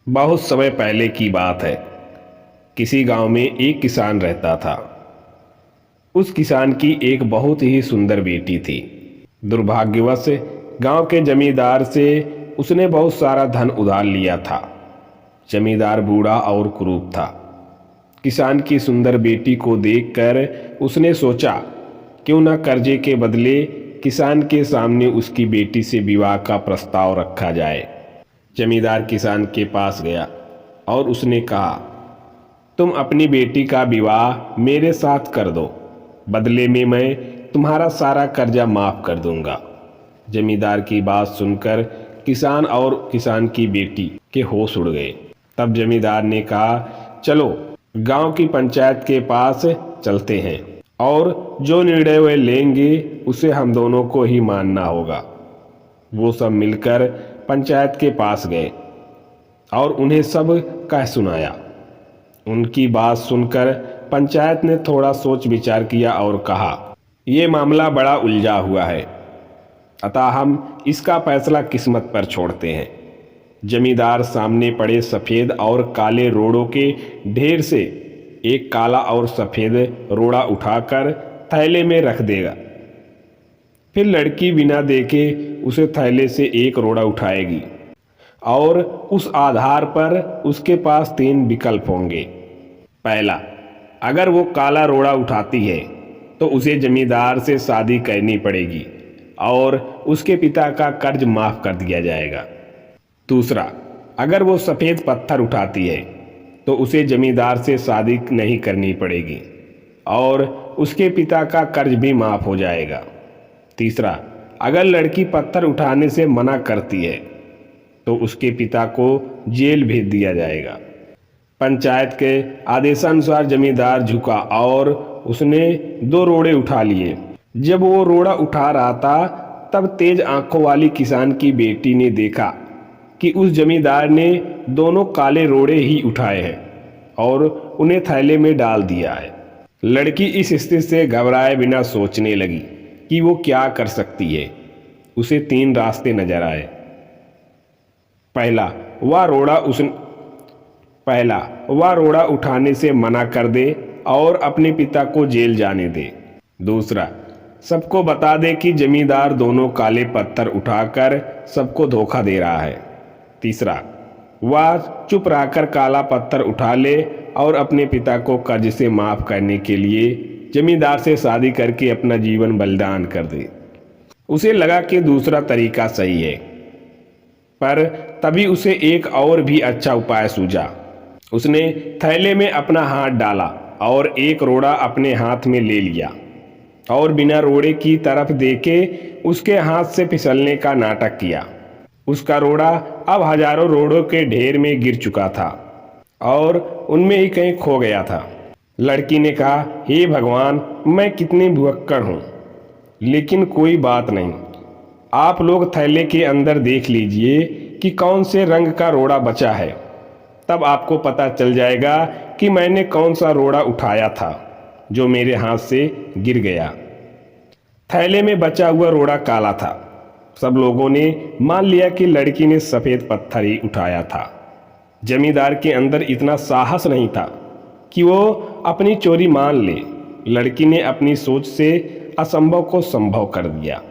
बहुत समय पहले की बात है। किसी गांव में एक किसान रहता था। उस किसान की एक बहुत ही सुंदर बेटी थी। दुर्भाग्यवश गांव के जमींदार से उसने बहुत सारा धन उधार लिया था। जमींदार बूढ़ा और कुरूप था। किसान की सुंदर बेटी को देखकर उसने सोचा, क्यों न कर्जे के बदले किसान के सामने उसकी बेटी से विवाह का प्रस्ताव रखा जाए। जमींदार किसान के पास गया और उसने कहा, तुम अपनी बेटी का विवाह मेरे साथ कर दो, बदले में मैं तुम्हारा सारा कर्जा माफ कर दूंगा। जमींदार की बात सुनकर किसान और किसान की बेटी के होश उड़ गए। तब जमींदार ने कहा, चलो गांव की पंचायत के पास चलते हैं और जो निर्णय वे लेंगे उसे हम दोनों को ही मानना होगा। वो सब मिलकर पंचायत के पास गए और उन्हें सब कह सुनाया। उनकी बात सुनकर पंचायत ने थोड़ा सोच विचार किया और कहा, ये मामला बड़ा उलझा हुआ है, अतः हम इसका फैसला किस्मत पर छोड़ते हैं। जमींदार सामने पड़े सफ़ेद और काले रोड़ों के ढेर से एक काला और सफ़ेद रोड़ा उठाकर थैले में रख देगा। फिर लड़की बिना देखे उसे थैले से एक रोड़ा उठाएगी और उस आधार पर उसके पास 3 विकल्प होंगे। पहला, अगर वो काला रोड़ा उठाती है तो उसे जमींदार से शादी करनी पड़ेगी और उसके पिता का कर्ज माफ कर दिया जाएगा। दूसरा, अगर वो सफ़ेद पत्थर उठाती है तो उसे जमींदार से शादी नहीं करनी पड़ेगी और उसके पिता का कर्ज भी माफ हो जाएगा। तीसरा, अगर लड़की पत्थर उठाने से मना करती है तो उसके पिता को जेल भेज दिया जाएगा। पंचायत के आदेशानुसार जमींदार झुका और उसने 2 रोड़े उठा लिए। जब वो रोड़ा उठा रहा था तब तेज आंखों वाली किसान की बेटी ने देखा कि उस जमींदार ने दोनों काले रोड़े ही उठाए हैं और उन्हें थैले में डाल दिया है। लड़की इस स्थिति से घबराए बिना सोचने लगी कि वो क्या कर सकती है। उसे 3 रास्ते नजर आए। पहला, वह रोड़ा उठाने से मना कर दे और अपने पिता को जेल जाने दे। दूसरा, सबको बता दे कि जमींदार दोनों काले पत्थर उठाकर सबको धोखा दे रहा है। तीसरा, वह चुप रहकर काला पत्थर उठा ले और अपने पिता को कर्ज से माफ करने के लिए जमींदार से शादी करके अपना जीवन बलिदान कर दे। उसे लगा कि दूसरा तरीका सही है, पर तभी उसे एक और भी अच्छा उपाय सूझा। उसने थैले में अपना हाथ डाला और एक रोड़ा अपने हाथ में ले लिया और बिना रोड़े की तरफ देखे उसके हाथ से फिसलने का नाटक किया। उसका रोड़ा अब हजारों रोड़ों के ढेर में गिर चुका था और उनमें ही कहीं खो गया था। लड़की ने कहा, हे भगवान, मैं कितनी भुलक्कड़ हूँ, लेकिन कोई बात नहीं। आप लोग थैले के अंदर देख लीजिए कि कौन से रंग का रोड़ा बचा है, तब आपको पता चल जाएगा कि मैंने कौन सा रोड़ा उठाया था जो मेरे हाथ से गिर गया। थैले में बचा हुआ रोड़ा काला था। सब लोगों ने मान लिया कि लड़की ने सफ़ेद पत्थर ही उठाया था। जमींदार के अंदर इतना साहस नहीं था कि वो अपनी चोरी मान ले। लड़की ने अपनी सोच से असंभव को संभव कर दिया।